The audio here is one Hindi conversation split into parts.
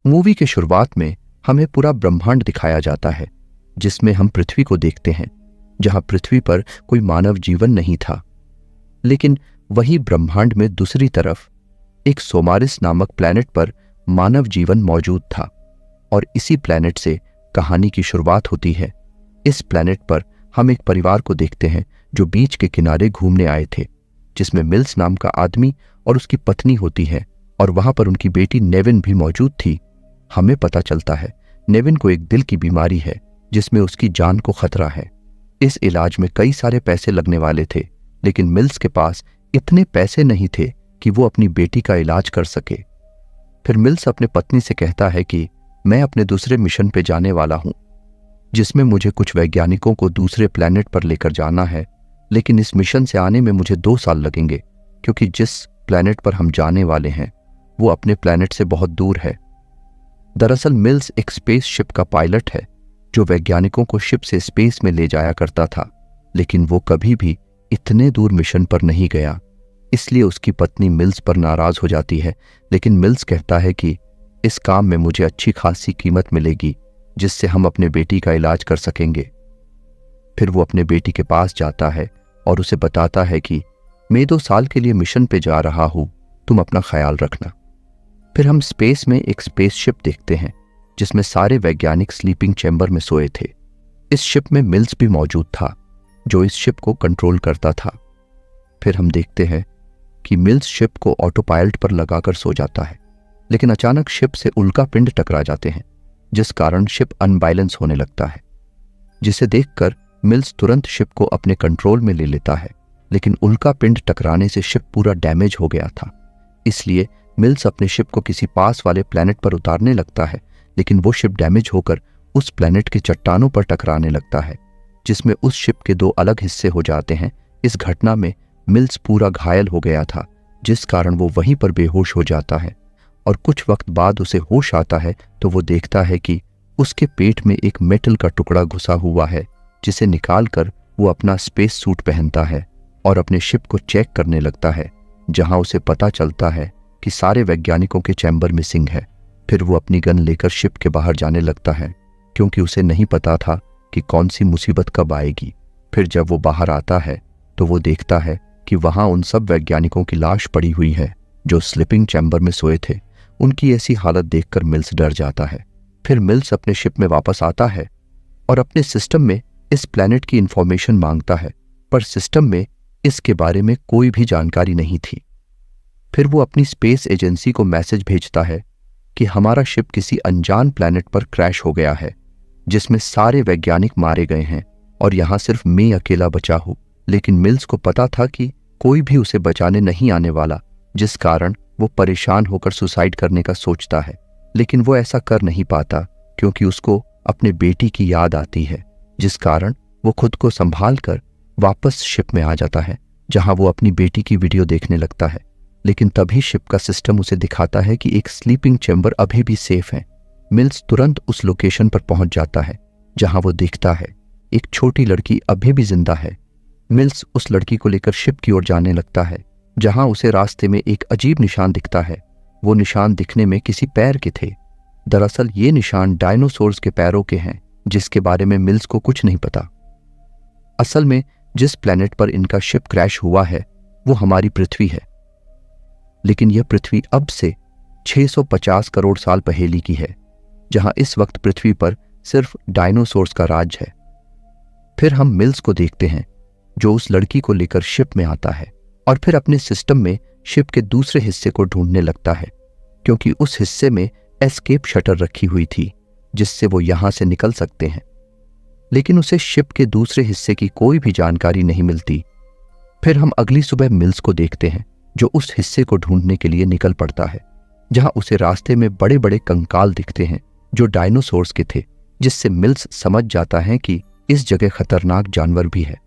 मूवी के शुरुआत में हमें पूरा ब्रह्मांड दिखाया जाता है, जिसमें हम पृथ्वी को देखते हैं, जहां पृथ्वी पर कोई मानव जीवन नहीं था। लेकिन वही ब्रह्मांड में दूसरी तरफ एक सोमारिस नामक प्लैनेट पर मानव जीवन मौजूद था और इसी प्लैनेट से कहानी की शुरुआत होती है। इस प्लैनेट पर हम एक परिवार को देखते हैं जो बीच के किनारे घूमने आए थे, जिसमें मिल्स नाम का आदमी और उसकी पत्नी होती है और वहां पर उनकी बेटी नेविन भी मौजूद थी। हमें पता चलता है नेविन को एक दिल की बीमारी है जिसमें उसकी जान को खतरा है। इस इलाज में कई सारे पैसे लगने वाले थे, लेकिन मिल्स के पास इतने पैसे नहीं थे कि वो अपनी बेटी का इलाज कर सके। फिर मिल्स अपने पत्नी से कहता है कि मैं अपने दूसरे मिशन पे जाने वाला हूं, जिसमें मुझे कुछ वैज्ञानिकों को दूसरे प्लैनेट पर लेकर जाना है, लेकिन इस मिशन से आने में मुझे 2 साल लगेंगे, क्योंकि जिस प्लैनेट पर हम जाने वाले हैं वो अपने प्लैनेट से बहुत दूर है। दरअसल मिल्स एक स्पेस शिप का पायलट है जो वैज्ञानिकों को शिप से स्पेस में ले जाया करता था, लेकिन वो कभी भी इतने दूर मिशन पर नहीं गया। इसलिए उसकी पत्नी मिल्स पर नाराज हो जाती है, लेकिन मिल्स कहता है कि इस काम में मुझे अच्छी खासी कीमत मिलेगी, जिससे हम अपने बेटी का इलाज कर सकेंगे। फिर वो अपने बेटी के पास जाता है और उसे बताता है कि मैं 2 साल के लिए मिशन पे जा रहा हूं, तुम अपना ख्याल रखना। फिर हम स्पेस में एक स्पेसशिप देखते हैं जिसमें सारे वैज्ञानिक स्लीपिंग चैम्बर में सोए थे। इस शिप में मिल्स भी मौजूद था जो इस शिप को कंट्रोल करता था। फिर हम देखते हैं कि मिल्स शिप को ऑटो पायलट पर लगाकर सो जाता है, लेकिन अचानक शिप से उल्का पिंड टकरा जाते हैं, जिस कारण शिप अनबैलेंस होने लगता है, जिसे देखकर मिल्स तुरंत शिप को अपने कंट्रोल में ले लेता है। लेकिन उल्का पिंड टकराने से शिप पूरा डैमेज हो गया था, इसलिए मिल्स अपने शिप को किसी पास वाले प्लैनेट पर उतारने लगता है, लेकिन वो शिप डैमेज होकर उस प्लैनेट के चट्टानों पर टकराने लगता है, जिसमें उस शिप के 2 अलग हिस्से हो जाते हैं। इस घटना में मिल्स पूरा घायल हो गया था, जिस कारण वो वहीं पर बेहोश हो जाता है और कुछ वक्त बाद उसे होश आता है तो वो देखता है कि उसके पेट में एक मेटल का टुकड़ा घुसा हुआ है, जिसे निकालकर वो अपना स्पेस सूट पहनता है और अपने शिप को चेक करने लगता है, जहां उसे पता चलता है कि सारे वैज्ञानिकों के चैम्बर मिसिंग है। फिर वो अपनी गन लेकर शिप के बाहर जाने लगता है, क्योंकि उसे नहीं पता था कि कौन सी मुसीबत कब आएगी। फिर जब वो बाहर आता है तो वो देखता है कि वहां उन सब वैज्ञानिकों की लाश पड़ी हुई है जो स्लीपिंग चैम्बर में सोए थे। उनकी ऐसी हालत देखकर मिल्स डर जाता है। फिर मिल्स अपने शिप में वापस आता है और अपने सिस्टम में इस प्लैनेट की इंफॉर्मेशन मांगता है, पर सिस्टम में इसके बारे में कोई भी जानकारी नहीं थी। फिर वो अपनी स्पेस एजेंसी को मैसेज भेजता है कि हमारा शिप किसी अनजान प्लैनेट पर क्रैश हो गया है, जिसमें सारे वैज्ञानिक मारे गए हैं और यहां सिर्फ मैं अकेला बचा हूं। लेकिन मिल्स को पता था कि कोई भी उसे बचाने नहीं आने वाला, जिस कारण वो परेशान होकर सुसाइड करने का सोचता है, लेकिन वो ऐसा कर नहीं पाता क्योंकि उसको अपने बेटी की याद आती है, जिस कारण वो खुद को संभाल कर वापस शिप में आ जाता है, जहां वो अपनी बेटी की वीडियो देखने लगता है। लेकिन तभी शिप का सिस्टम उसे दिखाता है कि एक स्लीपिंग चैम्बर अभी भी सेफ है। मिल्स तुरंत उस लोकेशन पर पहुंच जाता है जहां वो देखता है एक छोटी लड़की अभी भी जिंदा है। मिल्स उस लड़की को लेकर शिप की ओर जाने लगता है, जहां उसे रास्ते में एक अजीब निशान दिखता है। वो निशान दिखने में किसी पैर के थे। दरअसल ये निशान डायनासोर्स के पैरों के हैं, जिसके बारे में मिल्स को कुछ नहीं पता। असल में जिस प्लैनेट पर इनका शिप क्रैश हुआ है वो हमारी पृथ्वी है, लेकिन यह पृथ्वी अब से 650 करोड़ साल पहले की है, जहां इस वक्त पृथ्वी पर सिर्फ डायनासोर्स का राज है। फिर हम मिल्स को देखते हैं जो उस लड़की को लेकर शिप में आता है और फिर अपने सिस्टम में शिप के दूसरे हिस्से को ढूंढने लगता है, क्योंकि उस हिस्से में एस्केप शटर रखी हुई थी जिससे वो यहां से निकल सकते हैं। लेकिन उसे शिप के दूसरे हिस्से की कोई भी जानकारी नहीं मिलती। फिर हम अगली सुबह मिल्स को देखते हैं जो उस हिस्से को ढूंढने के लिए निकल पड़ता है, जहां उसे रास्ते में बड़े बड़े कंकाल दिखते हैं जो डायनासोर्स के थे, जिससे मिल्स समझ जाता है कि इस जगह खतरनाक जानवर भी है।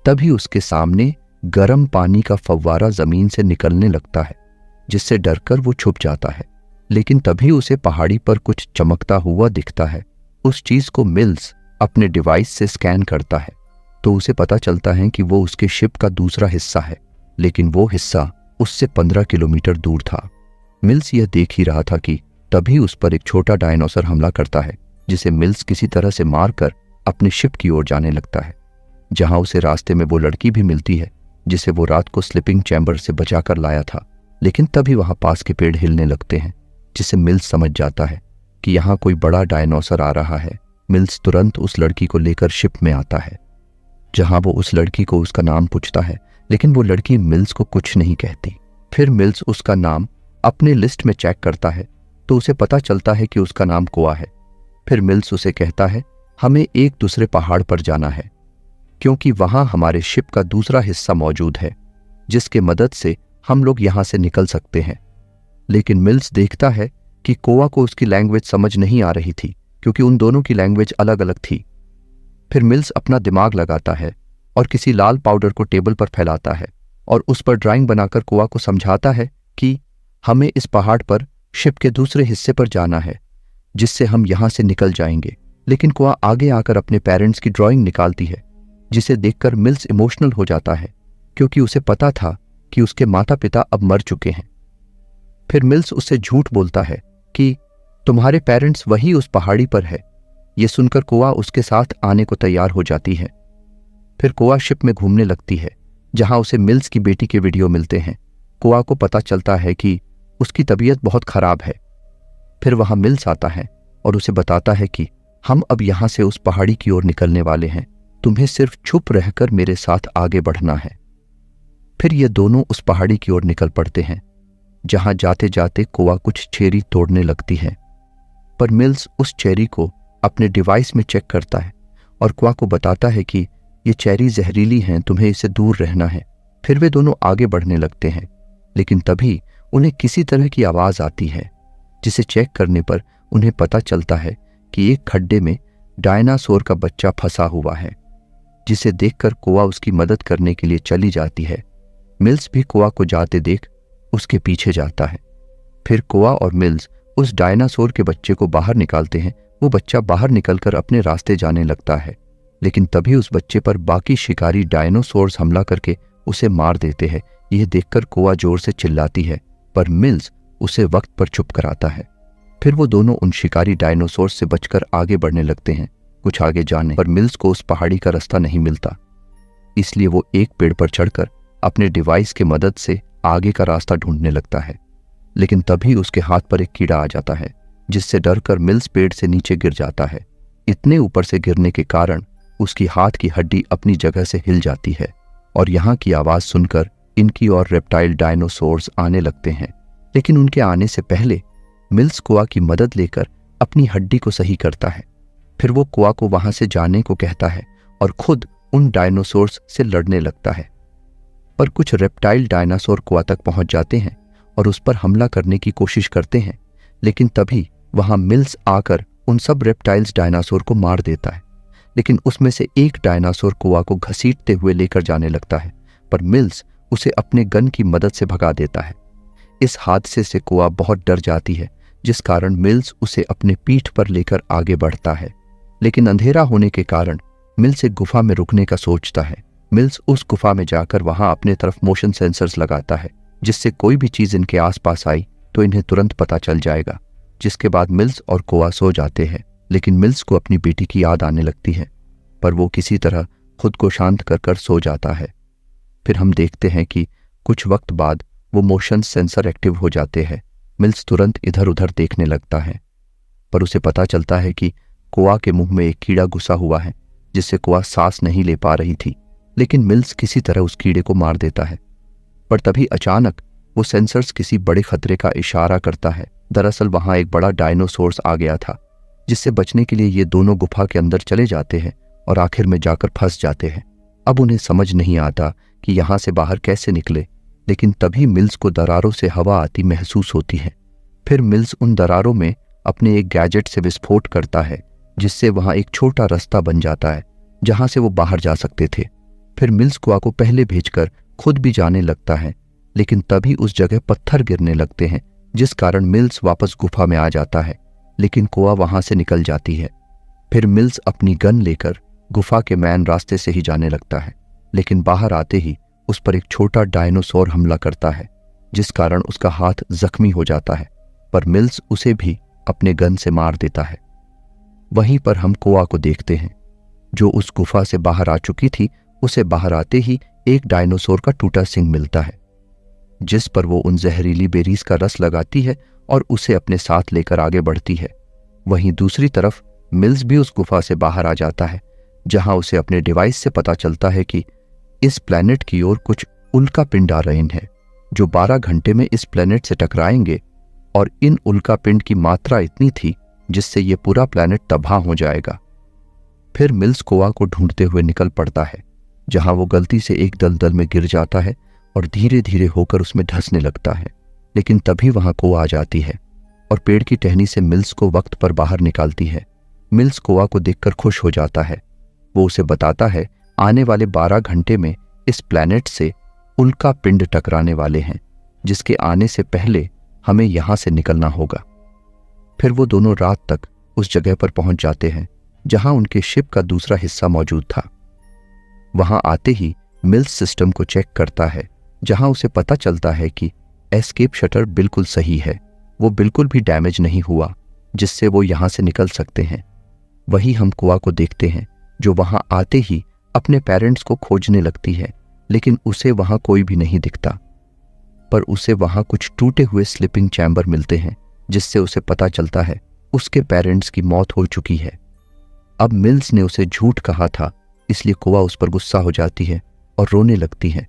तभी उसके सामने गर्म पानी का फव्वारा जमीन से निकलने लगता है, जिससे डरकर वो छुप जाता है। लेकिन तभी उसे पहाड़ी पर कुछ चमकता हुआ दिखता है। उस चीज को मिल्स अपने डिवाइस से स्कैन करता है तो उसे पता चलता है कि वो उसके शिप का दूसरा हिस्सा है, लेकिन वो हिस्सा उससे 15 किलोमीटर दूर था। मिल्स यह देख ही रहा था कि तभी उस पर एक छोटा डायनासोर हमला करता है, जिसे मिल्स किसी तरह से मारकर अपने शिप की ओर जाने लगता है, जहां उसे रास्ते में वो लड़की भी मिलती है जिसे वो रात को स्लीपिंग चैम्बर से बचाकर लाया था। लेकिन तभी वहां पास के पेड़ हिलने लगते हैं, जिसे मिल्स समझ जाता है कि यहाँ कोई बड़ा डायनासोर आ रहा है। मिल्स तुरंत उस लड़की को लेकर शिप में आता है, जहां वो उस लड़की को उसका नाम पूछता है, लेकिन वो लड़की मिल्स को कुछ नहीं कहती। फिर मिल्स उसका नाम अपने लिस्ट में चेक करता है तो उसे पता चलता है कि उसका नाम कोआ है। फिर मिल्स उसे कहता है, हमें एक दूसरे पहाड़ पर जाना है, क्योंकि वहां हमारे शिप का दूसरा हिस्सा मौजूद है, जिसके मदद से हम लोग यहां से निकल सकते हैं। लेकिन मिल्स देखता है कि कोआ को उसकी लैंग्वेज समझ नहीं आ रही थी, क्योंकि उन दोनों की लैंग्वेज अलग अलग थी। फिर मिल्स अपना दिमाग लगाता है और किसी लाल पाउडर को टेबल पर फैलाता है और उस पर ड्राइंग बनाकर कोआ को समझाता है कि हमें इस पहाड़ पर शिप के दूसरे हिस्से पर जाना है, जिससे हम यहां से निकल जाएंगे। लेकिन कोआ आगे आकर अपने पेरेंट्स की ड्राइंग निकालती है, जिसे देखकर मिल्स इमोशनल हो जाता है, क्योंकि उसे पता था कि उसके माता पिता अब मर चुके हैं। फिर मिल्स उससे झूठ बोलता है कि तुम्हारे पेरेंट्स वही उस पहाड़ी पर है। ये सुनकर कोआ उसके साथ आने को तैयार हो जाती है। फिर कोआ शिप में घूमने लगती है, जहां उसे मिल्स की बेटी के वीडियो मिलते हैं। कोआ को पता चलता है कि उसकी तबीयत बहुत खराब है। फिर वहां मिल्स आता है और उसे बताता है कि हम अब यहां से उस पहाड़ी की ओर निकलने वाले हैं, तुम्हें सिर्फ चुप रहकर मेरे साथ आगे बढ़ना है। फिर ये दोनों उस पहाड़ी की ओर निकल पड़ते हैं, जहां जाते जाते कोआ कुछ चेरी तोड़ने लगती है। पर मिल्स उस चेरी को अपने डिवाइस में चेक करता है और कोआ को बताता है कि ये चेरी जहरीली हैं, तुम्हें इससे दूर रहना है। फिर वे दोनों आगे बढ़ने लगते हैं, लेकिन तभी उन्हें किसी तरह की आवाज आती है, जिसे चेक करने पर उन्हें पता चलता है कि एक खड्डे में डायनासोर का बच्चा फंसा हुआ है, जिसे देखकर कोआ उसकी मदद करने के लिए चली जाती है। मिल्स भी कोआ को जाते देख उसके पीछे जाता है। फिर कोआ और मिल्स उस डायनासोर के बच्चे को बाहर निकालते हैं। वो बच्चा बाहर निकलकर अपने रास्ते जाने लगता है, लेकिन तभी उस बच्चे पर बाकी शिकारी डायनासोर्स हमला करके उसे मार देते हैं। यह देखकर कोआ जोर से चिल्लाती है, पर मिल्स उसे वक्त पर चुप कराता है। फिर वो दोनों उन शिकारी डायनासोर से बचकर आगे बढ़ने लगते हैं। कुछ आगे जाने पर मिल्स को उस पहाड़ी का रास्ता नहीं मिलता, इसलिए वो एक पेड़ पर चढ़कर अपने डिवाइस की मदद से आगे का रास्ता ढूंढने लगता है। लेकिन तभी उसके हाथ पर एक कीड़ा आ जाता है, जिससे डरकर मिल्स पेड़ से नीचे गिर जाता है। इतने ऊपर से गिरने के कारण उसकी हाथ की हड्डी अपनी जगह से हिल जाती है और यहाँ की आवाज सुनकर इनकी और रेप्टाइल डायनासोर्स आने लगते हैं। लेकिन उनके आने से पहले मिल्स कोआ की मदद लेकर अपनी हड्डी को सही करता है। फिर वो कोआ को वहां से जाने को कहता है और खुद उन डायनासोर्स से लड़ने लगता है। पर कुछ रेप्टाइल डायनासोर कोआ तक पहुंच जाते हैं और उस पर हमला करने की कोशिश करते हैं, लेकिन तभी वहां मिल्स आकर उन सब रेप्टाइल्स डायनासोर को मार देता है। लेकिन उसमें से एक डायनासोर कोआ को घसीटते हुए लेकर जाने लगता है, पर मिल्स उसे अपने गन की मदद से भगा देता है। इस हादसे से कोआ बहुत डर जाती है, जिस कारण मिल्स उसे अपने पीठ पर लेकर आगे बढ़ता है। लेकिन अंधेरा होने के कारण मिल्स एक गुफा में रुकने का सोचता है। मिल्स उस गुफा में जाकर वहां अपने तरफ मोशन सेंसर्स लगाता है, जिससे कोई भी चीज इनके आसपास आई तो इन्हें तुरंत पता चल जाएगा। जिसके बाद मिल्स और कोआ सो जाते हैं। लेकिन मिल्स को अपनी बेटी की याद आने लगती है, पर वो किसी तरह खुद को शांत कर कर सो जाता है। फिर हम देखते हैं कि कुछ वक्त बाद वो मोशन सेंसर एक्टिव हो जाते हैं। मिल्स तुरंत इधर उधर देखने लगता है, पर उसे पता चलता है कि कोआ के मुंह में एक कीड़ा घुसा हुआ है, जिससे कोआ सांस नहीं ले पा रही थी। लेकिन मिल्स किसी तरह उस कीड़े को मार देता है। पर तभी अचानक वो सेंसर्स किसी बड़े खतरे का इशारा करता है। दरअसल वहां एक बड़ा डायनासोर्स आ गया था, जिससे बचने के लिए ये दोनों गुफा के अंदर चले जाते हैं और आखिर में जाकर फंस जाते हैं। अब उन्हें समझ नहीं आता कि यहां से बाहर कैसे निकले, लेकिन तभी मिल्स को दरारों से हवा आती महसूस होती है। फिर मिल्स उन दरारों में अपने एक गैजेट से विस्फोट करता है, जिससे वहां एक छोटा रास्ता बन जाता है जहां से वो बाहर जा सकते थे। फिर मिल्स कोआ को पहले भेजकर खुद भी जाने लगता है, लेकिन तभी उस जगह पत्थर गिरने लगते हैं, जिस कारण मिल्स वापस गुफा में आ जाता है। लेकिन कोआ वहां से निकल जाती है। फिर मिल्स अपनी गन लेकर गुफा के मैन रास्ते से ही जाने लगता है, लेकिन बाहर आते ही उस पर एक छोटा डायनासोर हमला करता है, जिस कारण उसका हाथ जख्मी हो जाता है। पर मिल्स उसे भी अपने गन से मार देता है। वहीं पर हम कोआ को देखते हैं, जो उस गुफा से बाहर आ चुकी थी। उसे बाहर आते ही एक डायनासोर का टूटा सिंग मिलता है, जिस पर वो उन जहरीली बेरीज का रस लगाती है और उसे अपने साथ लेकर आगे बढ़ती है। वहीं दूसरी तरफ मिल्स भी उस गुफा से बाहर आ जाता है, जहां उसे अपने डिवाइस से पता चलता है कि इस प्लैनेट की ओर कुछ उल्का पिंड आ रहे हैं, जो 12 घंटे में इस प्लैनेट से टकराएंगे। और इन उल्का पिंड की मात्रा इतनी थी जिससे ये पूरा प्लैनेट तबाह हो जाएगा। फिर मिल्स कोआ को ढूंढते हुए निकल पड़ता है, जहां वो गलती से एक दलदल में गिर जाता है और धीरे धीरे होकर उसमें धंसने लगता है। लेकिन तभी वहां कोआ आ जाती है और पेड़ की टहनी से मिल्स को वक्त पर बाहर निकालती है। मिल्स कोआ को देखकर खुश हो जाता है। वो उसे बताता है आने वाले 12 घंटे में इस प्लैनेट से उल्का पिंड टकराने वाले हैं, जिसके आने से पहले हमें यहां से निकलना होगा। फिर वो दोनों रात तक उस जगह पर पहुंच जाते हैं जहां उनके शिप का दूसरा हिस्सा मौजूद था। वहां आते ही मिल्स सिस्टम को चेक करता है, जहां उसे पता चलता है कि एस्केप शटर बिल्कुल सही है, वो बिल्कुल भी डैमेज नहीं हुआ, जिससे वो यहां से निकल सकते हैं। वही हम कोआ को देखते हैं, जो वहां आते ही अपने पेरेंट्स को खोजने लगती है, लेकिन उसे वहां कोई भी नहीं दिखता। पर उसे वहां कुछ टूटे हुए स्लीपिंग चैम्बर मिलते हैं, जिससे उसे पता चलता है उसके पेरेंट्स की मौत हो चुकी है। अब मिल्स ने उसे झूठ कहा था, इसलिए कोआ उस पर गुस्सा हो जाती है और रोने लगती है।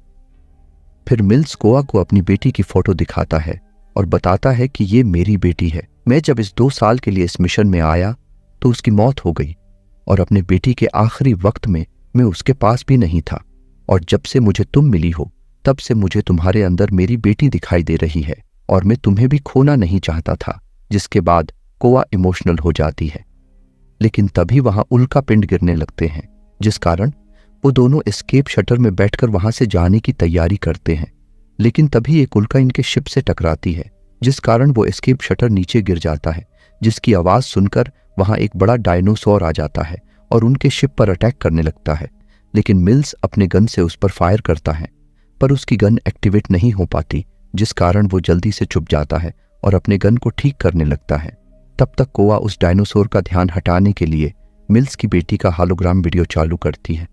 फिर मिल्स कोआ को अपनी बेटी की फोटो दिखाता है और बताता है कि ये मेरी बेटी है। मैं जब इस 2 साल के लिए इस मिशन में आया तो उसकी मौत हो गई, और अपने बेटी के आखिरी वक्त में मैं उसके पास भी नहीं था। और जब से मुझे तुम मिली हो, तब से मुझे तुम्हारे अंदर मेरी बेटी दिखाई दे रही है, और मैं तुम्हें भी खोना नहीं चाहता था। जिसके बाद कोआ इमोशनल हो जाती है। लेकिन तभी वहां उल्का पिंड गिरने लगते हैं, जिस कारण वो दोनों एस्केप शटर में बैठकर वहां से जाने की तैयारी करते हैं। लेकिन तभी एक उल्का इनके शिप से टकराती है, जिस कारण वो एस्केप शटर नीचे गिर जाता है, जिसकी आवाज सुनकर वहां एक बड़ा डायनासोर आ जाता है और उनके शिप पर अटैक करने लगता है। लेकिन मिल्स अपने गन से उस पर फायर करता है, पर उसकी गन एक्टिवेट नहीं हो पाती, जिस कारण वो जल्दी से चुप जाता है और अपने गन को ठीक करने लगता है। तब तक कोआ उस डायनासोर का ध्यान हटाने के लिए मिल्स की बेटी का होलोग्राम वीडियो चालू करती है।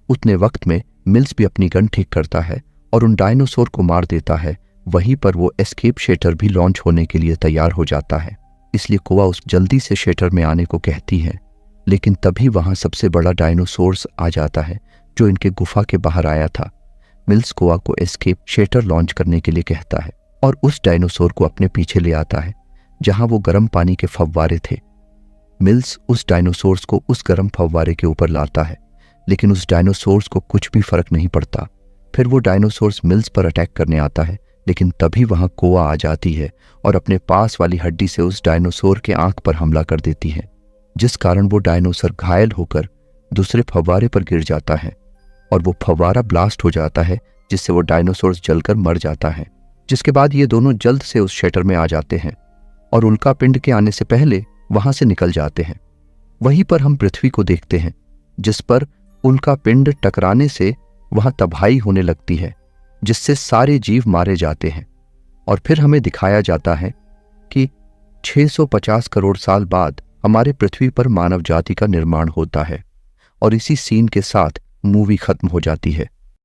उतने वक्त में मिल्स भी अपनी गन ठीक करता है और उन डायनासोर को मार देता है। वहीं पर वो एस्केप शेटर भी लॉन्च होने के लिए तैयार हो जाता है, इसलिए कोआ उस जल्दी से शेटर में आने को कहती है। लेकिन तभी वहां सबसे बड़ा डायनासोर्स आ जाता है, जो इनके गुफा के बाहर आया था। मिल्स कोआ को एस्केप शेटर लॉन्च करने के लिए कहता है और उस डायनासोर को अपने पीछे ले आता है, जहां वो गर्म पानी के फव्वारे थे। मिल्स उस डायनासोर्स को उस गर्म फव्वारे के ऊपर लाता है, लेकिन उस डायनासोर्स को कुछ भी फर्क नहीं पड़ता। फिर वो डायनासोर्स मिल्स पर अटैक करने आता है, लेकिन तभी वहां कोआ आ जाती है और अपने पास वाली हड्डी से उस डायनासोर के आंख पर हमला कर देती है, जिस कारण वो डायनासोर घायल होकर दूसरे फव्वारे पर गिर जाता है और वो फव्वारा ब्लास्ट हो जाता है, जिससे वो डायनासोर जलकर मर जाता है। जिसके बाद ये दोनों जल्द से उस शेटर में आ जाते हैं और उल्का पिंड के आने से पहले वहां से निकल जाते हैं। वहीं पर हम पृथ्वी को देखते हैं, जिस पर उल्का पिंड टकराने से वहां तबाही होने लगती है, जिससे सारे जीव मारे जाते हैं। और फिर हमें दिखाया जाता है कि 650 करोड़ साल बाद हमारे पृथ्वी पर मानव जाति का निर्माण होता है, और इसी सीन के साथ मूवी खत्म हो जाती है।